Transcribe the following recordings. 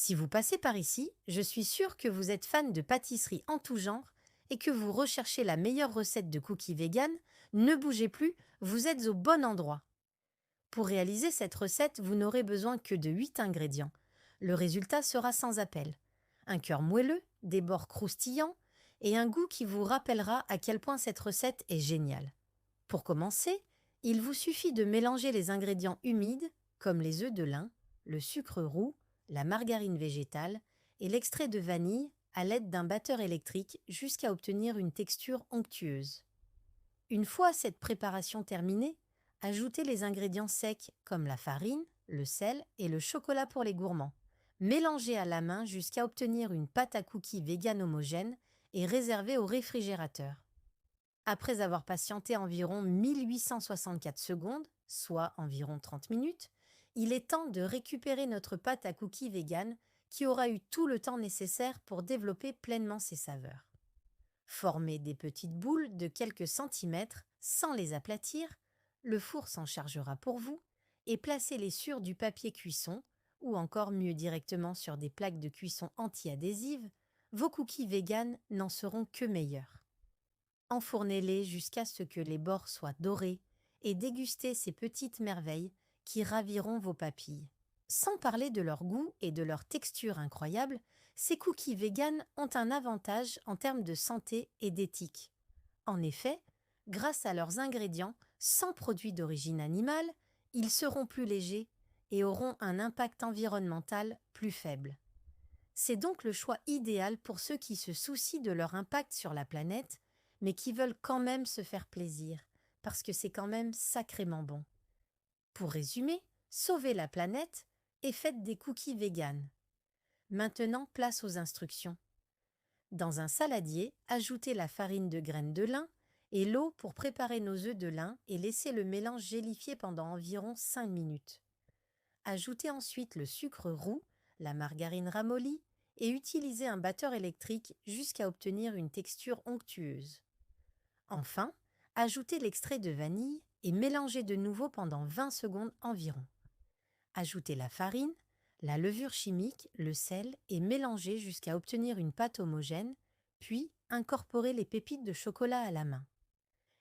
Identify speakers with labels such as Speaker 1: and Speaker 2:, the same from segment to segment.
Speaker 1: Si vous passez par ici, je suis sûre que vous êtes fan de pâtisserie en tout genre et que vous recherchez la meilleure recette de cookies vegan. Ne bougez plus, vous êtes au bon endroit. Pour réaliser cette recette, vous n'aurez besoin que de 8 ingrédients. Le résultat sera sans appel. Un cœur moelleux, des bords croustillants et un goût qui vous rappellera à quel point cette recette est géniale. Pour commencer, il vous suffit de mélanger les ingrédients humides, comme les œufs de lin, le sucre roux, la margarine végétale et l'extrait de vanille à l'aide d'un batteur électrique jusqu'à obtenir une texture onctueuse. Une fois cette préparation terminée, ajoutez les ingrédients secs comme la farine, le sel et le chocolat pour les gourmands. Mélangez à la main jusqu'à obtenir une pâte à cookies vegan homogène et réservée au réfrigérateur. Après avoir patienté environ 1864 secondes, soit environ 30 minutes, il est temps de récupérer notre pâte à cookies vegan qui aura eu tout le temps nécessaire pour développer pleinement ses saveurs. Formez des petites boules de quelques centimètres sans les aplatir, le four s'en chargera pour vous et placez-les sur du papier cuisson ou encore mieux directement sur des plaques de cuisson anti-adhésives. Vos cookies vegan n'en seront que meilleurs. Enfournez-les jusqu'à ce que les bords soient dorés et dégustez ces petites merveilles qui raviront vos papilles. Sans parler de leur goût et de leur texture incroyable, ces cookies véganes ont un avantage en termes de santé et d'éthique. En effet, grâce à leurs ingrédients sans produits d'origine animale, ils seront plus légers et auront un impact environnemental plus faible. C'est donc le choix idéal pour ceux qui se soucient de leur impact sur la planète, mais qui veulent quand même se faire plaisir, parce que c'est quand même sacrément bon. Pour résumer, sauvez la planète et faites des cookies véganes. Maintenant, place aux instructions. Dans un saladier, ajoutez la farine de graines de lin et l'eau pour préparer nos œufs de lin et laissez le mélange gélifier pendant environ 5 minutes. Ajoutez ensuite le sucre roux, la margarine ramollie et utilisez un batteur électrique jusqu'à obtenir une texture onctueuse. Enfin, ajoutez l'extrait de vanille et mélangez de nouveau pendant 20 secondes environ. Ajoutez la farine, la levure chimique, le sel et mélangez jusqu'à obtenir une pâte homogène, puis incorporez les pépites de chocolat à la main.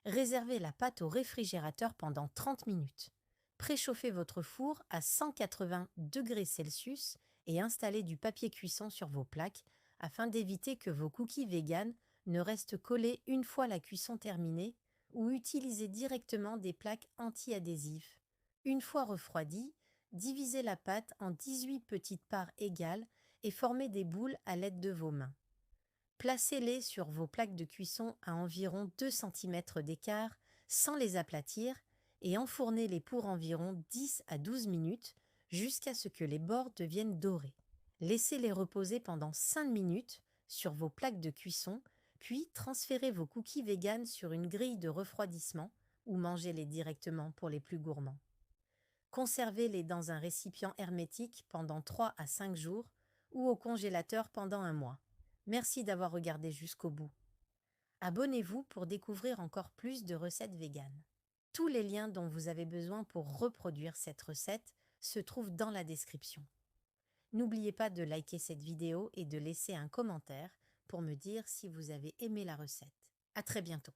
Speaker 1: Réservez la pâte au réfrigérateur pendant 30 minutes. Préchauffez votre four à 180 degrés Celsius et installez du papier cuisson sur vos plaques afin d'éviter que vos cookies véganes ne restent collés une fois la cuisson terminée ou utilisez directement des plaques anti-adhésives. Une fois refroidie, divisez la pâte en 18 petites parts égales et formez des boules à l'aide de vos mains. Placez-les sur vos plaques de cuisson à environ 2 cm d'écart sans les aplatir et enfournez-les pour environ 10 à 12 minutes jusqu'à ce que les bords deviennent dorés. Laissez-les reposer pendant 5 minutes sur vos plaques de cuisson, puis transférez vos cookies véganes sur une grille de refroidissement ou mangez-les directement pour les plus gourmands. Conservez-les dans un récipient hermétique pendant 3 à 5 jours ou au congélateur pendant un mois. Merci d'avoir regardé jusqu'au bout. Abonnez-vous pour découvrir encore plus de recettes véganes. Tous les liens dont vous avez besoin pour reproduire cette recette se trouvent dans la description. N'oubliez pas de liker cette vidéo et de laisser un commentaire pour me dire si vous avez aimé la recette. À très bientôt.